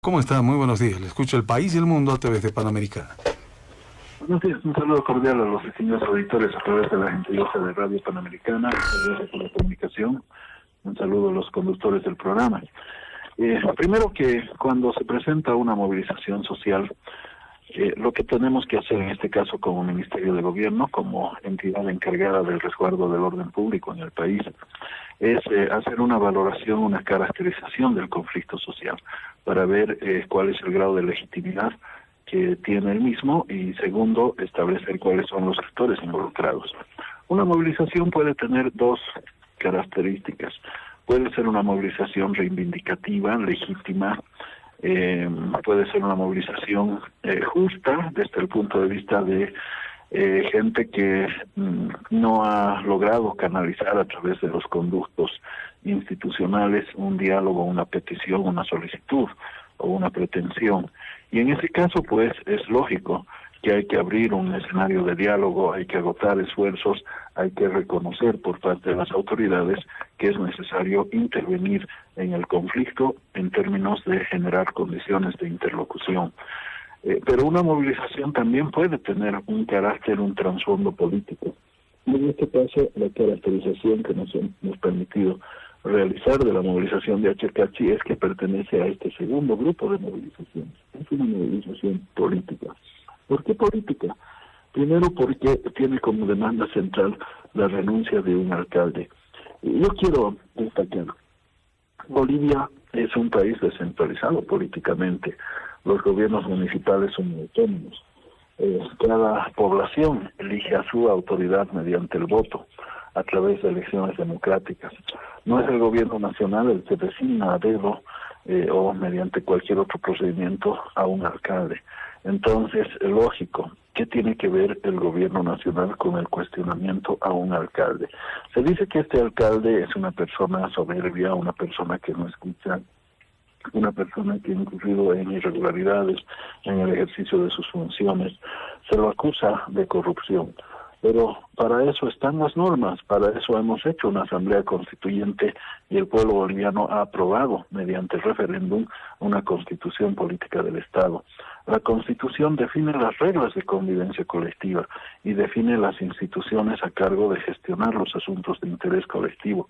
¿Cómo está? Muy buenos días. Le escucho El País y el Mundo a través de Panamericana. Buenos días, un saludo cordial a los distinguidos auditores a través de la gentileza de Radio Panamericana, gracias por la comunicación. Un saludo a los conductores del programa. Primero que cuando se presenta una movilización social, lo que tenemos que hacer en este caso como Ministerio de Gobierno, como entidad encargada del resguardo del orden público en el país, es hacer una valoración, una caracterización del conflicto social para ver cuál es el grado de legitimidad que tiene el mismo y segundo, establecer cuáles son los actores involucrados. Una movilización puede tener dos características. Puede ser una movilización reivindicativa, legítima, puede ser una movilización justa desde el punto de vista de gente que no ha logrado canalizar a través de los conductos institucionales un diálogo, una petición, una solicitud o una pretensión. Y en ese caso, pues, es lógico que hay que abrir un escenario de diálogo, hay que agotar esfuerzos, hay que reconocer por parte de las autoridades que es necesario intervenir en el conflicto en términos de generar condiciones de interlocución. Pero una movilización también puede tener un carácter, un trasfondo político. Y en este caso, la caracterización que nos hemos permitido realizar de la movilización de Achacachi es que pertenece a este segundo grupo de movilizaciones. Es una movilización política. ¿Por qué política? Primero porque tiene como demanda central la renuncia de un alcalde. Yo quiero destacar, Bolivia es un país descentralizado políticamente. Los gobiernos municipales son autónomos. Cada población elige a su autoridad mediante el voto, a través de elecciones democráticas. No es el gobierno nacional el que designa a dedo o mediante cualquier otro procedimiento a un alcalde. Entonces, lógico, ¿qué tiene que ver el gobierno nacional con el cuestionamiento a un alcalde? Se dice que este alcalde es una persona soberbia, una persona que no escucha, una persona que ha incurrido en irregularidades en el ejercicio de sus funciones. Se lo acusa de corrupción. Pero para eso están las normas, para eso hemos hecho una asamblea constituyente y el pueblo boliviano ha aprobado mediante referéndum una constitución política del Estado. La constitución define las reglas de convivencia colectiva y define las instituciones a cargo de gestionar los asuntos de interés colectivo.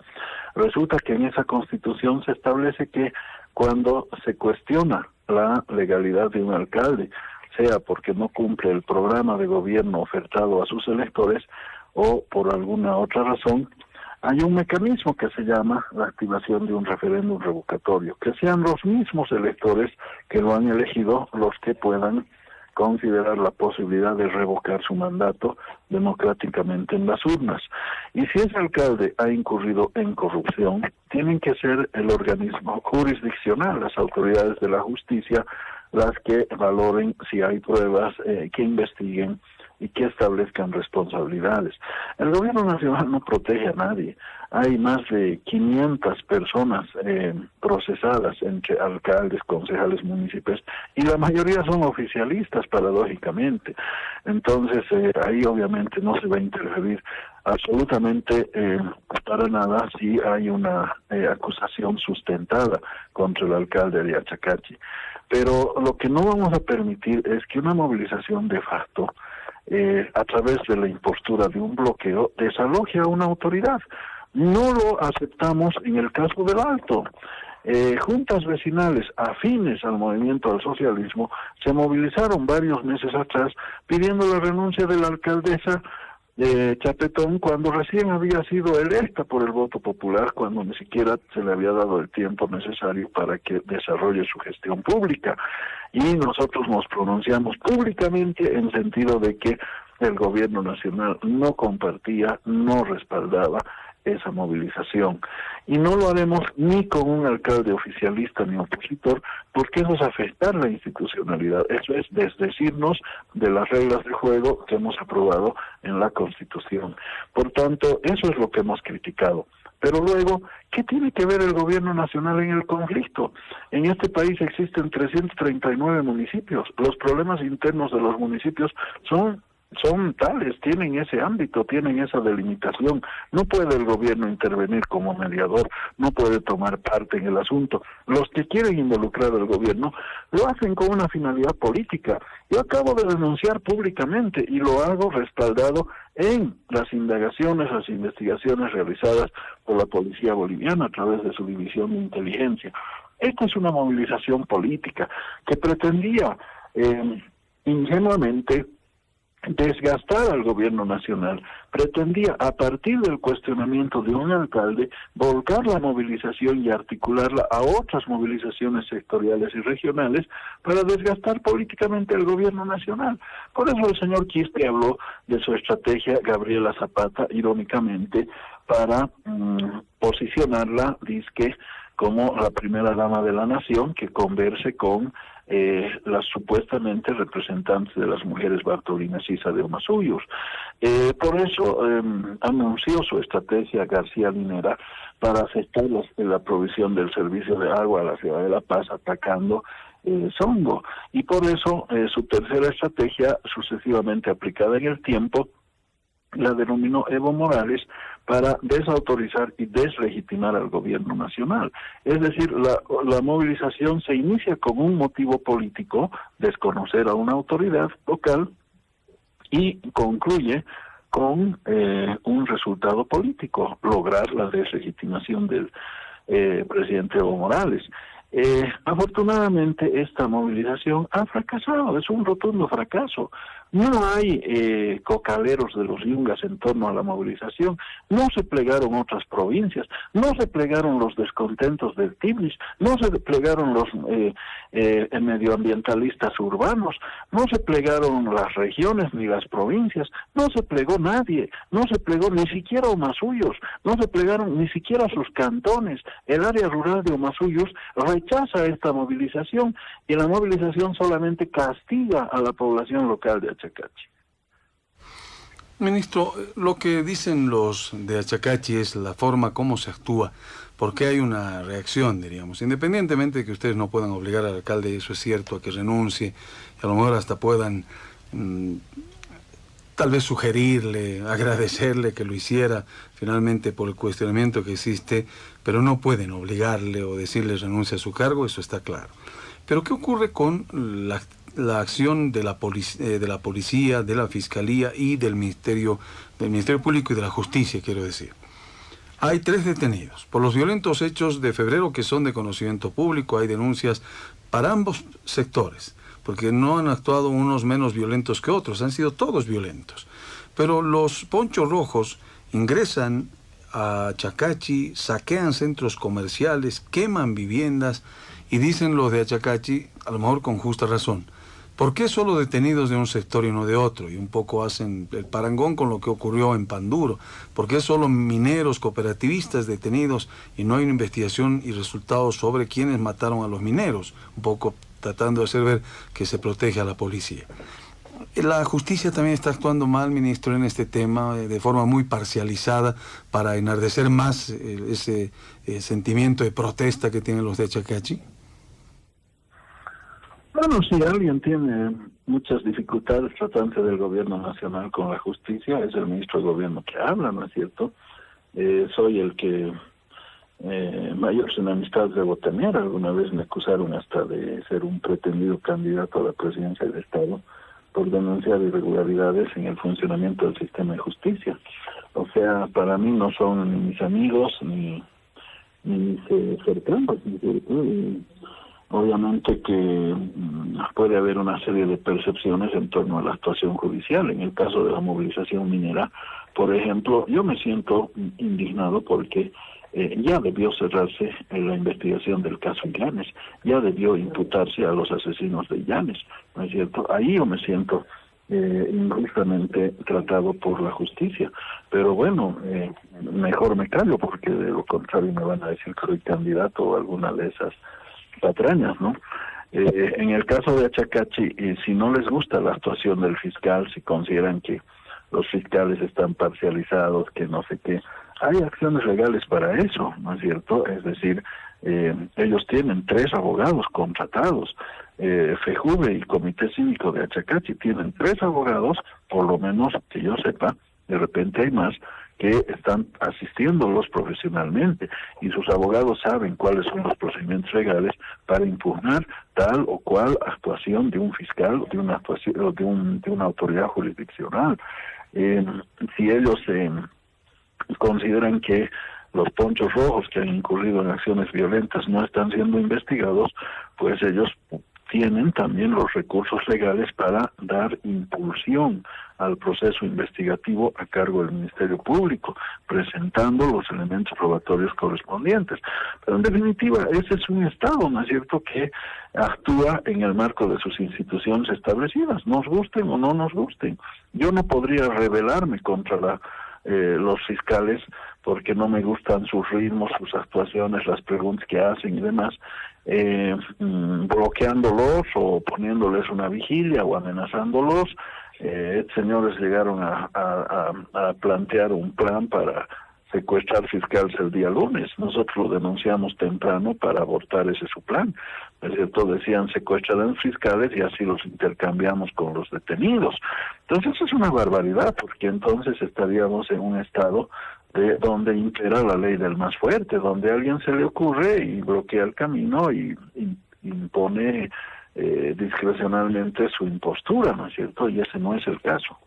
Resulta que en esa constitución se establece que cuando se cuestiona la legalidad de un alcalde, sea porque no cumple el programa de gobierno ofertado a sus electores o por alguna otra razón, hay un mecanismo que se llama la activación de un referéndum revocatorio, que sean los mismos electores que lo han elegido los que puedan considerar la posibilidad de revocar su mandato democráticamente en las urnas. Y si ese alcalde ha incurrido en corrupción, tienen que ser el organismo jurisdiccional, las autoridades de la justicia, las que valoren si hay pruebas, que investiguen y que establezcan responsabilidades. El gobierno nacional no protege a nadie. Hay más de 500 personas procesadas entre alcaldes, concejales, municipios, y la mayoría son oficialistas, paradójicamente. Entonces, ahí obviamente no se va a interferir absolutamente para nada si hay una acusación sustentada contra el alcalde de Achacachi. Pero lo que no vamos a permitir es que una movilización de facto, a través de la impostura de un bloqueo, desaloje a una autoridad. No lo aceptamos en el caso del Alto. Juntas vecinales afines al movimiento al socialismo se movilizaron varios meses atrás pidiendo la renuncia de la alcaldesa Chapetón cuando recién había sido electa por el voto popular, cuando ni siquiera se le había dado el tiempo necesario para que desarrolle su gestión pública. Y nosotros nos pronunciamos públicamente en sentido de que el gobierno nacional no compartía, no respaldaba esa movilización. Y no lo haremos ni con un alcalde oficialista ni opositor, porque eso es afectar la institucionalidad, eso es desdecirnos de las reglas de juego que hemos aprobado en la Constitución. Por tanto, eso es lo que hemos criticado. Pero luego, ¿qué tiene que ver el gobierno nacional en el conflicto? En este país existen 339 municipios. Los problemas internos de los municipios son son tales, tienen ese ámbito, tienen esa delimitación. No puede el gobierno intervenir como mediador, no puede tomar parte en el asunto. Los que quieren involucrar al gobierno lo hacen con una finalidad política. Yo acabo de denunciar públicamente y lo hago respaldado en las indagaciones, las investigaciones realizadas por la policía boliviana a través de su división de inteligencia. Esta es una movilización política que pretendía ingenuamente desgastar al gobierno nacional, pretendía a partir del cuestionamiento de un alcalde volcar la movilización y articularla a otras movilizaciones sectoriales y regionales para desgastar políticamente al gobierno nacional. Por eso el señor Quispe habló de su estrategia Gabriela Zapata, irónicamente, para posicionarla, dizque, como la primera dama de la nación que converse con las supuestamente representantes de las mujeres Bartolina Sisa de Omasuyos. Por eso anunció su estrategia García Linera para aceptar la provisión del servicio de agua a la ciudad de La Paz, atacando Songo. Y por eso su tercera estrategia, sucesivamente aplicada en el tiempo, la denominó Evo Morales para desautorizar y deslegitimar al gobierno nacional. Es decir, la movilización se inicia con un motivo político, desconocer a una autoridad local, y concluye con un resultado político, lograr la deslegitimación del presidente Evo Morales. Afortunadamente esta movilización ha fracasado, es un rotundo fracaso. No hay cocaleros de los yungas en torno a la movilización, no se plegaron otras provincias, no se plegaron los descontentos del Tiblis, no se plegaron los medioambientalistas urbanos, no se plegaron las regiones ni las provincias, no se plegó nadie, no se plegó ni siquiera Omasuyos, no se plegaron ni siquiera sus cantones. El área rural de Omasuyos rechaza esta movilización y la movilización solamente castiga a la población local de Achacachi. Ministro, lo que dicen los de Achacachi es la forma como se actúa, porque hay una reacción, diríamos, independientemente de que ustedes no puedan obligar al alcalde, y eso es cierto, a que renuncie, y a lo mejor hasta puedan tal vez sugerirle, agradecerle que lo hiciera finalmente por el cuestionamiento que existe, pero no pueden obligarle o decirle renuncie a su cargo, eso está claro. Pero ¿qué ocurre con la acción de la policía, de la fiscalía y del Ministerio Público y de la Justicia, quiero decir? Hay 3 detenidos por los violentos hechos de febrero que son de conocimiento público. Hay denuncias para ambos sectores, porque no han actuado unos menos violentos que otros, han sido todos violentos. Pero los ponchos rojos ingresan a Achacachi, saquean centros comerciales, queman viviendas, y dicen los de Achacachi, a lo mejor con justa razón, ¿por qué solo detenidos de un sector y no de otro? Y un poco hacen el parangón con lo que ocurrió en Panduro. ¿Por qué solo mineros cooperativistas detenidos y no hay una investigación y resultados sobre quiénes mataron a los mineros? Un poco tratando de hacer ver que se protege a la policía. La justicia también está actuando mal, ministro, en este tema, de forma muy parcializada, para enardecer más ese sentimiento de protesta que tienen los de Achacachi. Bueno, si alguien tiene muchas dificultades tratante del gobierno nacional con la justicia, es el ministro de gobierno que habla, ¿no es cierto? Soy el que mayores enemistades debo tener. Alguna vez me acusaron hasta de ser un pretendido candidato a la presidencia del Estado por denunciar irregularidades en el funcionamiento del sistema de justicia. O sea, para mí no son ni mis amigos ni mis cercanos, obviamente que puede haber una serie de percepciones en torno a la actuación judicial. En el caso de la movilización minera, por ejemplo, yo me siento indignado porque ya debió cerrarse la investigación del caso Llanes, ya debió imputarse a los asesinos de Llanes, ¿no es cierto? Ahí yo me siento injustamente tratado por la justicia, pero bueno, mejor me callo porque de lo contrario me van a decir que soy candidato o alguna de esas patrañas, ¿no? En el caso de Achacachi, si no les gusta la actuación del fiscal, si consideran que los fiscales están parcializados, que no sé qué, hay acciones legales para eso, ¿no es cierto? Es decir, Ellos tienen 3 abogados contratados. FEJUVE y Comité Cívico de Achacachi tienen 3 abogados, por lo menos que yo sepa. De repente hay más que están asistiéndolos profesionalmente y sus abogados saben cuáles son los procedimientos legales para impugnar tal o cual actuación de un fiscal o de una actuación o de una autoridad jurisdiccional. Si ellos consideran que los ponchos rojos que han incurrido en acciones violentas no están siendo investigados, pues ellos tienen también los recursos legales para dar impulsión al proceso investigativo a cargo del Ministerio Público, presentando los elementos probatorios correspondientes. Pero en definitiva, ese es un Estado, ¿no es cierto?, que actúa en el marco de sus instituciones establecidas, nos gusten o no nos gusten. Yo no podría rebelarme contra los fiscales porque no me gustan sus ritmos, sus actuaciones, las preguntas que hacen y demás, bloqueándolos o poniéndoles una vigilia o amenazándolos. Señores llegaron a plantear un plan para secuestrar fiscales el día lunes. Nosotros lo denunciamos temprano para abortar ese su plan. ¿No es cierto? Decían secuestrarán fiscales y así los intercambiamos con los detenidos. Entonces eso es una barbaridad, porque entonces estaríamos en un estado donde impera la ley del más fuerte, donde a alguien se le ocurre y bloquea el camino y impone discrecionalmente su impostura, ¿no es cierto? Y ese no es el caso.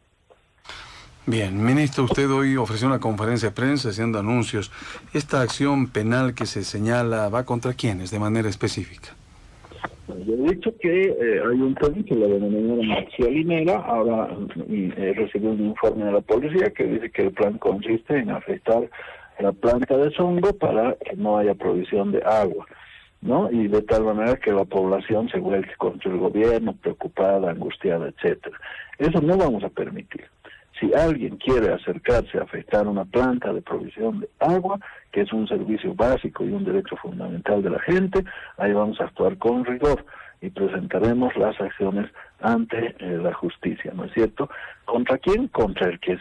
Bien, ministro, usted hoy ofreció una conferencia de prensa haciendo anuncios. ¿Esta acción penal que se señala va contra quiénes de manera específica? Yo he dicho que hay un plan que lo denominaron García Linera. Ahora recibí un informe de la policía que dice que el plan consiste en afectar la planta de Songo para que no haya provisión de agua, ¿no? Y de tal manera que la población se vuelque contra el gobierno, preocupada, angustiada, etcétera. Eso no vamos a permitir. Si alguien quiere acercarse a afectar una planta de provisión de agua, que es un servicio básico y un derecho fundamental de la gente, ahí vamos a actuar con rigor y presentaremos las acciones ante la justicia, ¿no es cierto? ¿Contra quién? Contra el que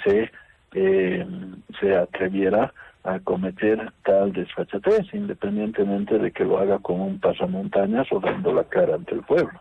se atreviera a cometer tal desfachatez, independientemente de que lo haga con un pasamontañas o dando la cara ante el pueblo.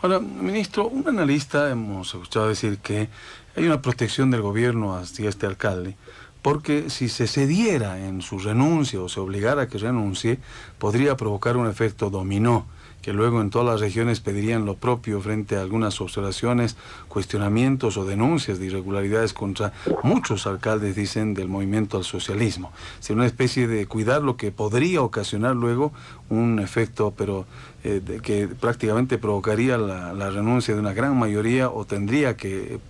Ahora, ministro, un analista hemos escuchado decir que hay una protección del gobierno hacia este alcalde, porque si se cediera en su renuncia o se obligara a que renuncie, podría provocar un efecto dominó, que luego en todas las regiones pedirían lo propio frente a algunas observaciones, cuestionamientos o denuncias de irregularidades contra muchos alcaldes, dicen, del movimiento al socialismo. Sería una especie de cuidar lo que podría ocasionar luego un efecto, pero que prácticamente provocaría la renuncia de una gran mayoría o tendría que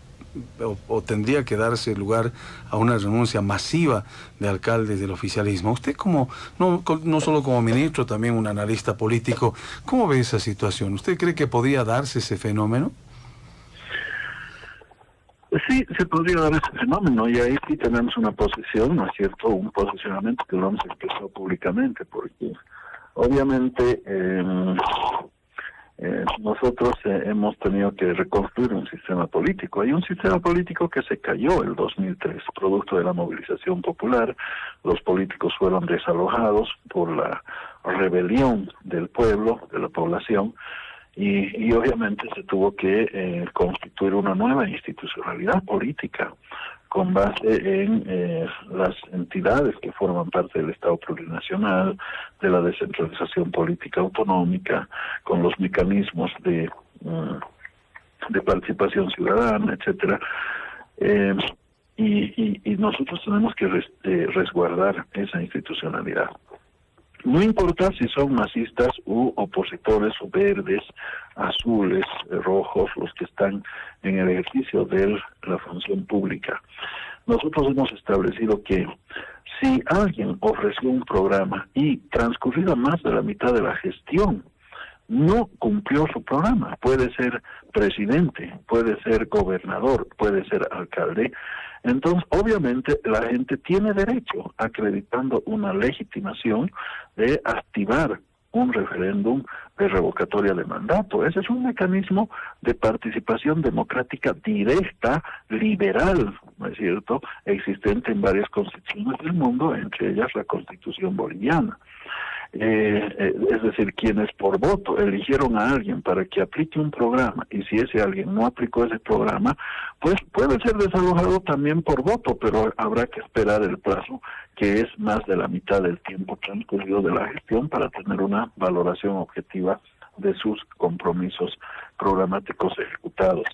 darse lugar a una renuncia masiva de alcaldes del oficialismo. Usted como, no solo como ministro, también un analista político, ¿cómo ve esa situación? ¿Usted cree que podría darse ese fenómeno? Sí, se podría dar ese fenómeno y ahí sí tenemos una posición, ¿no es cierto? Un posicionamiento que lo hemos expresado públicamente, porque obviamente nosotros hemos tenido que reconstruir un sistema político. Hay un sistema político que se cayó el 2003, producto de la movilización popular. Los políticos fueron desalojados por la rebelión del pueblo, de la población, y obviamente se tuvo que constituir una nueva institucionalidad política con base en las entidades que forman parte del Estado plurinacional, de la descentralización política autonómica, con los mecanismos de participación ciudadana, etcétera. Y nosotros tenemos que resguardar esa institucionalidad. No importa si son masistas u opositores o verdes, azules, rojos, los que están en el ejercicio de la función pública. Nosotros hemos establecido que si alguien ofreció un programa y transcurrida más de la mitad de la gestión no cumplió su programa, puede ser presidente, puede ser gobernador, puede ser alcalde, entonces obviamente la gente tiene derecho, acreditando una legitimación, de activar un referéndum de revocatoria de mandato. Ese es un mecanismo de participación democrática directa, liberal, ¿no es cierto?, existente en varias constituciones del mundo, entre ellas la Constitución boliviana. Es decir, quienes por voto eligieron a alguien para que aplique un programa, y si ese alguien no aplicó ese programa, pues puede ser desalojado también por voto, pero habrá que esperar el plazo, que es más de la mitad del tiempo transcurrido de la gestión, para tener una valoración objetiva de sus compromisos programáticos ejecutados.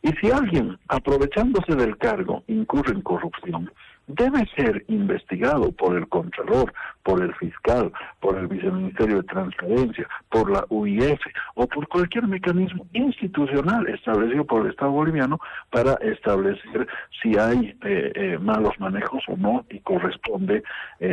Y si alguien, aprovechándose del cargo, incurre en corrupción, debe ser investigado por el Contralor, por el Fiscal, por el Viceministerio de Transparencia, por la UIF o por cualquier mecanismo institucional establecido por el Estado boliviano para establecer si hay malos manejos o no, y corresponde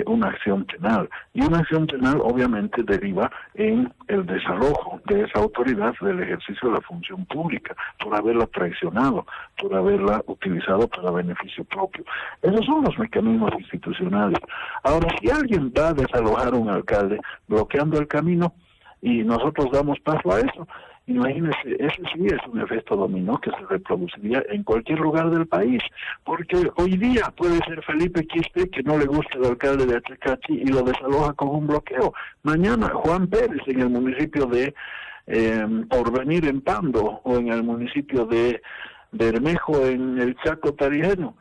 una acción penal. Y una acción penal obviamente deriva en el desalojo de esa autoridad del ejercicio de la función pública, por haberla traicionado, por haberla utilizado para beneficio propio. Esos son los mecanismos institucionales. Ahora, si alguien va a desalojar a un alcalde bloqueando el camino y nosotros damos paso a eso, imagínese, eso sí es un efecto dominó que se reproduciría en cualquier lugar del país, porque hoy día puede ser Felipe Quispe que no le gusta el alcalde de Achacachi y lo desaloja con un bloqueo. Mañana Juan Pérez en el municipio de Porvenir en Pando, o en el municipio de Bermejo en el Chaco Tarijeno,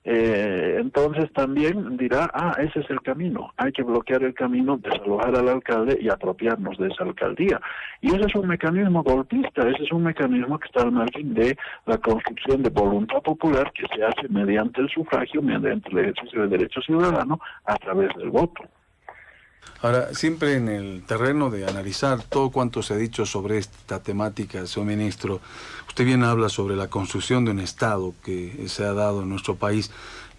entonces también dirá, ese es el camino, hay que bloquear el camino, desalojar al alcalde y apropiarnos de esa alcaldía. Y ese es un mecanismo golpista, ese es un mecanismo que está al margen de la construcción de voluntad popular que se hace mediante el sufragio, mediante el ejercicio del derecho ciudadano a través del voto. Ahora, siempre en el terreno de analizar todo cuanto se ha dicho sobre esta temática, señor ministro, usted bien habla sobre la construcción de un Estado que se ha dado en nuestro país,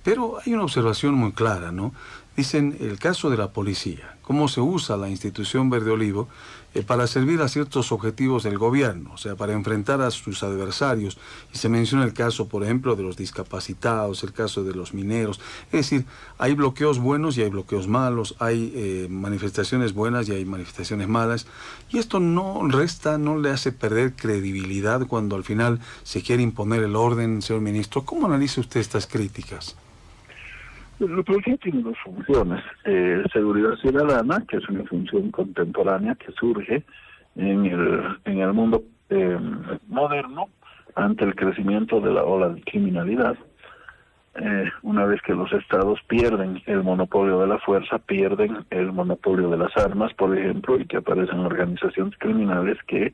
pero hay una observación muy clara, ¿no? Dicen el caso de la policía, cómo se usa la institución Verde Olivo para servir a ciertos objetivos del gobierno, o sea, para enfrentar a sus adversarios. Y se menciona el caso, por ejemplo, de los discapacitados, el caso de los mineros. Es decir, hay bloqueos buenos y hay bloqueos malos, hay manifestaciones buenas y hay manifestaciones malas. Y esto no resta, no le hace perder credibilidad cuando al final se quiere imponer el orden, señor ministro. ¿Cómo analiza usted estas críticas? La policía tiene dos funciones: seguridad ciudadana, que es una función contemporánea que surge en el mundo moderno ante el crecimiento de la ola de criminalidad. Una vez que los estados pierden el monopolio de la fuerza, pierden el monopolio de las armas, por ejemplo, y que aparecen organizaciones criminales que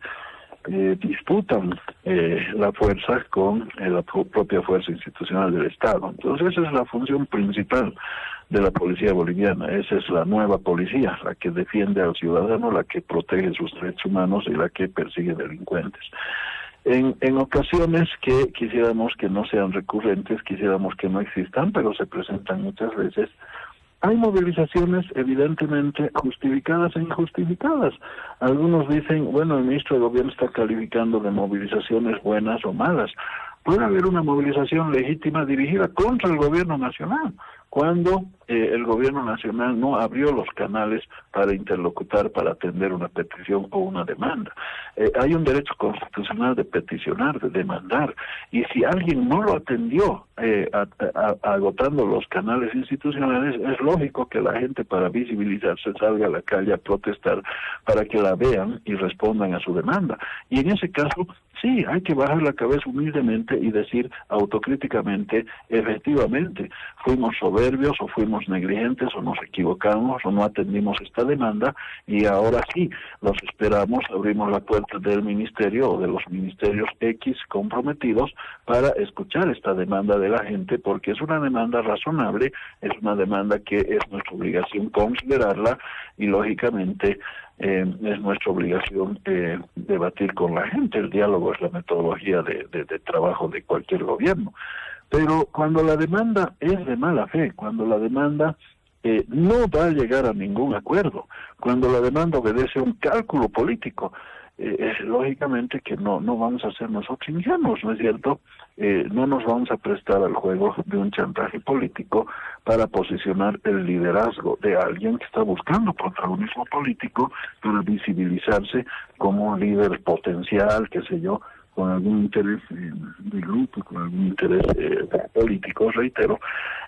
disputan la fuerza con la propia fuerza institucional del Estado. Entonces esa es la función principal de la policía boliviana. Esa es la nueva policía, la que defiende al ciudadano, la que protege sus derechos humanos y la que persigue delincuentes. En ocasiones que quisiéramos que no sean recurrentes, quisiéramos que no existan, pero se presentan muchas veces, hay movilizaciones evidentemente justificadas e injustificadas. Algunos dicen, bueno, el ministro de Gobierno está calificando de movilizaciones buenas o malas. Puede haber una movilización legítima dirigida contra el gobierno nacional, cuando el gobierno nacional no abrió los canales para interlocutar, para atender una petición o una demanda. Hay un derecho constitucional de peticionar, de demandar, y si alguien no lo atendió agotando los canales institucionales, es lógico que la gente, para visibilizarse, salga a la calle a protestar para que la vean y respondan a su demanda. Y en ese caso, sí, hay que bajar la cabeza humildemente y decir autocríticamente, efectivamente, fuimos soberbios o fuimos negligentes o nos equivocamos o no atendimos esta demanda, y ahora sí, los esperamos, abrimos la puerta del ministerio o de los ministerios X comprometidos para escuchar esta demanda de la gente, porque es una demanda razonable, es una demanda que es nuestra obligación considerarla, y lógicamente es nuestra obligación debatir con la gente. El diálogo es la metodología de trabajo de cualquier gobierno. Pero cuando la demanda es de mala fe, cuando la demanda no va a llegar a ningún acuerdo, cuando la demanda obedece a un cálculo político, lógicamente que no vamos a ser nosotros ingenuos, ¿no es cierto? No nos vamos a prestar al juego de un chantaje político para posicionar el liderazgo de alguien que está buscando protagonismo político para visibilizarse como un líder potencial, qué sé yo, con algún interés de grupo, con algún interés político, reitero,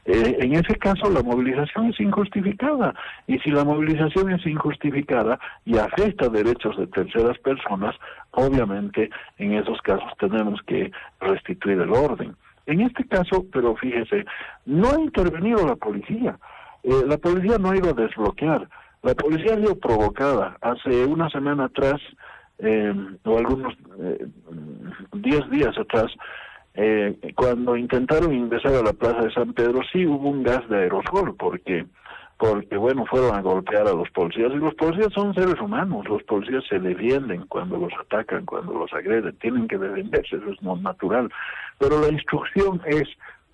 en ese caso la movilización es injustificada. Y si la movilización es injustificada y afecta derechos de terceras personas, obviamente en esos casos tenemos que restituir el orden. En este caso, pero fíjese, no ha intervenido la policía. La policía no ha ido a desbloquear. La policía ha sido provocada. Hace una semana atrás, o algunos 10 días atrás, cuando intentaron ingresar a la Plaza de San Pedro, sí hubo un gas de aerosol, porque bueno, fueron a golpear a los policías, y los policías son seres humanos, los policías se defienden cuando los atacan, cuando los agreden, tienen que defenderse, eso es natural, pero la instrucción es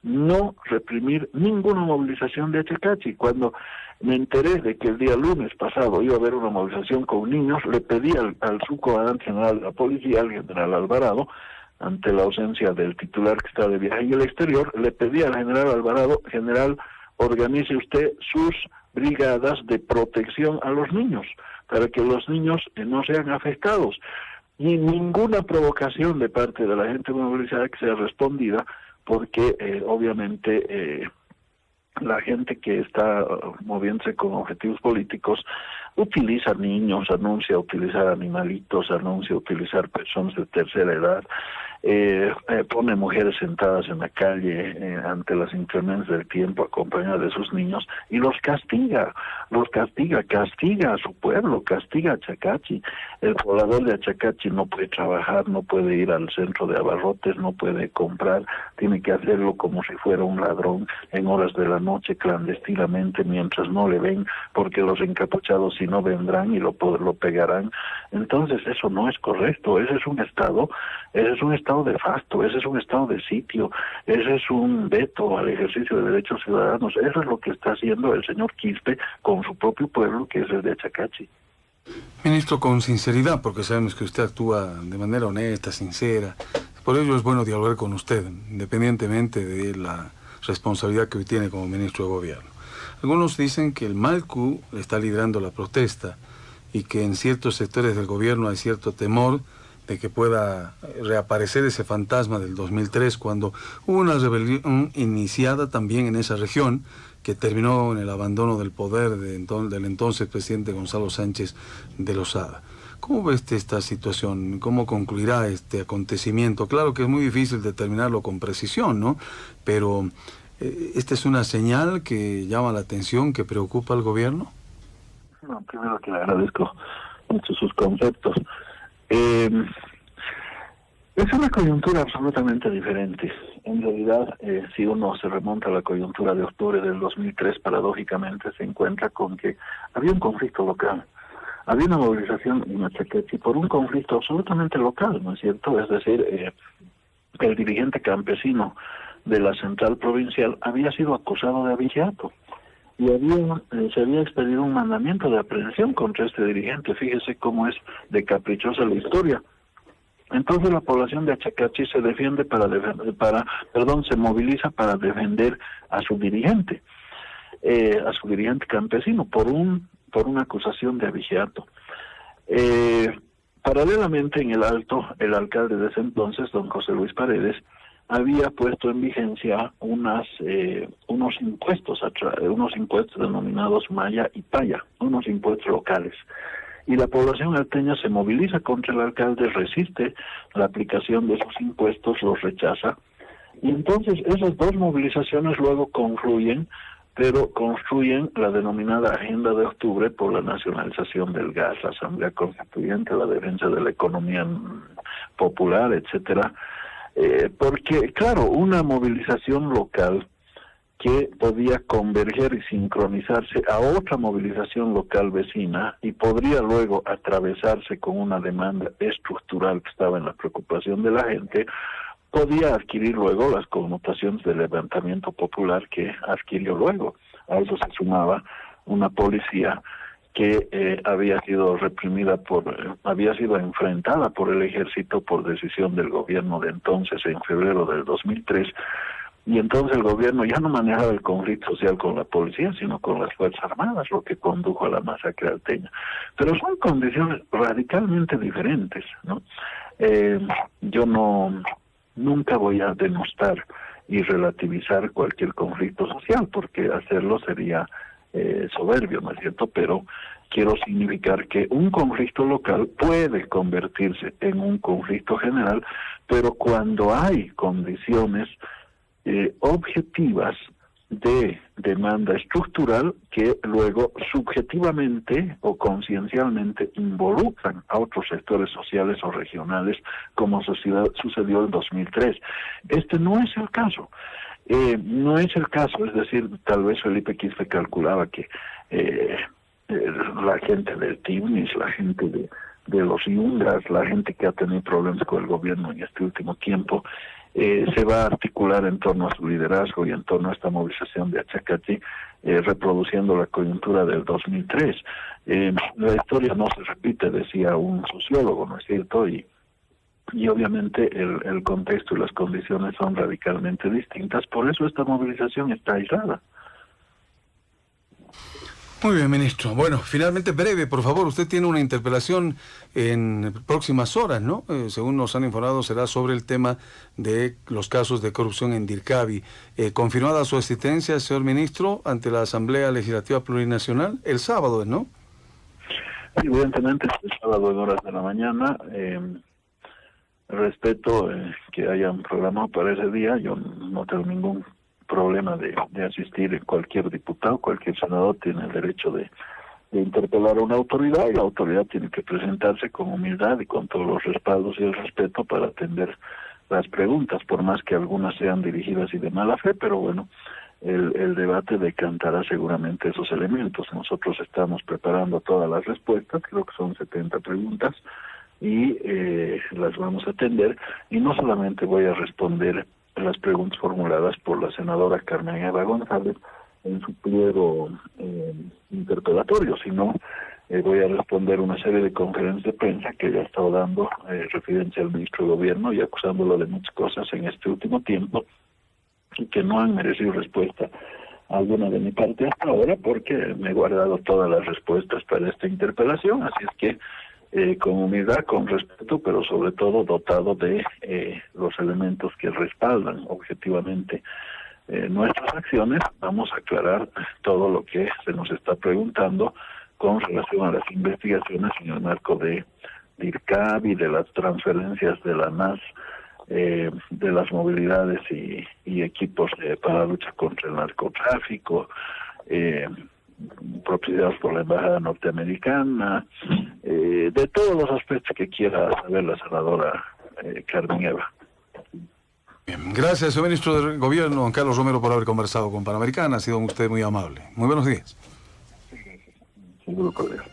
no reprimir ninguna movilización de Achacachi. Cuando me enteré de que el día lunes pasado iba a haber una movilización con niños, le pedí al subcomandante general de la policía, al general Alvarado, ante la ausencia del titular que está de viaje en el exterior, le pedí al general Alvarado: general, organice usted sus brigadas de protección a los niños, para que los niños no sean afectados. Y ninguna provocación de parte de la gente movilizada que sea respondida, porque obviamente la gente que está moviéndose con objetivos políticos utiliza niños, anuncia utilizar animalitos, anuncia utilizar personas de tercera edad, pone mujeres sentadas en la calle ante las inclemencias del tiempo acompañadas de sus niños y los castiga, castiga a su pueblo, castiga a Achacachi. El poblador de Achacachi no puede trabajar, no puede ir al centro de abarrotes, no puede comprar, tiene que hacerlo como si fuera un ladrón en horas de la noche, clandestinamente, mientras no le ven, porque los encapuchados si no vendrán y lo pegarán. Entonces eso no es correcto, ese es un estado de fasto, ese es un estado de sitio, ese es un veto al ejercicio de derechos ciudadanos. Eso es lo que está haciendo el señor Quispe con su propio pueblo, que es el de Achacachi. Ministro, con sinceridad, porque sabemos que usted actúa de manera honesta, sincera, por ello es bueno dialogar con usted, independientemente de la responsabilidad que hoy tiene como ministro de Gobierno. Algunos dicen que el MALCU está liderando la protesta y que en ciertos sectores del gobierno hay cierto temor de que pueda reaparecer ese fantasma del 2003, cuando hubo una rebelión iniciada también en esa región, que terminó en el abandono del poder del entonces presidente Gonzalo Sánchez de Lozada. ¿Cómo ve esta situación? ¿Cómo concluirá este acontecimiento? Claro que es muy difícil determinarlo con precisión, ¿no? Pero ¿esta es una señal que llama la atención, que preocupa al gobierno? No, primero que le agradezco mucho sus conceptos. Es una coyuntura absolutamente diferente. En realidad, si uno se remonta a la coyuntura de octubre del 2003, paradójicamente se encuentra con que había un conflicto local. Había una movilización en Achacachi por un conflicto absolutamente local, ¿no es cierto? Es decir, el dirigente campesino de la central provincial había sido acusado de abigeato y se había expedido un mandamiento de aprehensión contra este dirigente. Fíjese cómo es de caprichosa la historia. Entonces la población de Achacachi se se moviliza para defender a su dirigente campesino por una acusación de abigeato. Paralelamente en el Alto, el alcalde de ese entonces, don José Luis Paredes, había puesto en vigencia unos impuestos denominados Maya y Paya, unos impuestos locales. Y la población alteña se moviliza contra el alcalde, resiste la aplicación de esos impuestos, los rechaza. Y entonces esas dos movilizaciones luego confluyen, pero construyen la denominada Agenda de Octubre por la nacionalización del gas, la Asamblea Constituyente, la defensa de la economía popular, etcétera. Porque, claro, una movilización local que podía converger y sincronizarse a otra movilización local vecina y podría luego atravesarse con una demanda estructural que estaba en la preocupación de la gente, podía adquirir luego las connotaciones del levantamiento popular que adquirió luego. A eso se sumaba una policía que había sido enfrentada por el ejército por decisión del gobierno de entonces en febrero del 2003, y entonces el gobierno ya no manejaba el conflicto social con la policía, sino con las Fuerzas Armadas, lo que condujo a la masacre alteña. Pero son condiciones radicalmente diferentes, ¿no? Yo nunca voy a denostar y relativizar cualquier conflicto social, porque hacerlo sería soberbio, ¿no es cierto? Pero quiero significar que un conflicto local puede convertirse en un conflicto general, pero cuando hay condiciones objetivas de demanda estructural que luego subjetivamente o conciencialmente involucran a otros sectores sociales o regionales, como sucedió en 2003. Este no es el caso. No es el caso, es decir, tal vez Felipe Quispe calculaba que la gente del Tibnis, la gente de los Yungas, la gente que ha tenido problemas con el gobierno en este último tiempo, se va a articular en torno a su liderazgo y en torno a esta movilización de Achacatí, reproduciendo la coyuntura del 2003. La historia no se repite, decía un sociólogo, ¿no es cierto? Y obviamente el contexto y las condiciones son radicalmente distintas, por eso esta movilización está aislada. Muy bien, ministro. Bueno, finalmente breve, por favor. Usted tiene una interpelación en próximas horas, ¿no? Según nos han informado, será sobre el tema de los casos de corrupción en Dircavi. ¿Confirmada su asistencia, señor ministro, ante la Asamblea Legislativa Plurinacional el sábado, ¿no? Sí, evidentemente, el sábado en horas de la mañana. Respeto que hayan programado para ese día. Yo no tengo ningún problema de asistir. Cualquier diputado, cualquier senador tiene el derecho de interpelar a una autoridad, y la autoridad tiene que presentarse con humildad y con todos los respaldos y el respeto para atender las preguntas, por más que algunas sean dirigidas y de mala fe, pero bueno, el debate decantará seguramente esos elementos. Nosotros estamos preparando todas las respuestas, creo que son 70 preguntas, y las vamos a atender, y no solamente voy a responder las preguntas formuladas por la senadora Carmen Eva González en su pliego interpelatorio, sino voy a responder una serie de conferencias de prensa que ella ha estado dando referencia al ministro de Gobierno y acusándolo de muchas cosas en este último tiempo y que no han merecido respuesta alguna de mi parte hasta ahora, porque me he guardado todas las respuestas para esta interpelación, así es que con humildad, con respeto, pero sobre todo dotado de los elementos que respaldan objetivamente nuestras acciones, vamos a aclarar todo lo que se nos está preguntando con relación a las investigaciones en el marco de Dircavi, de las transferencias de la NAS, de las movilidades y equipos para la lucha contra el narcotráfico, propiedades por la embajada norteamericana, de todos los aspectos que quiera saber la senadora Carmen Eva. Bien, gracias, señor ministro del Gobierno, don Carlos Romero, por haber conversado con Panamericana. Ha sido usted muy amable. Muy buenos días. Seguro, colega.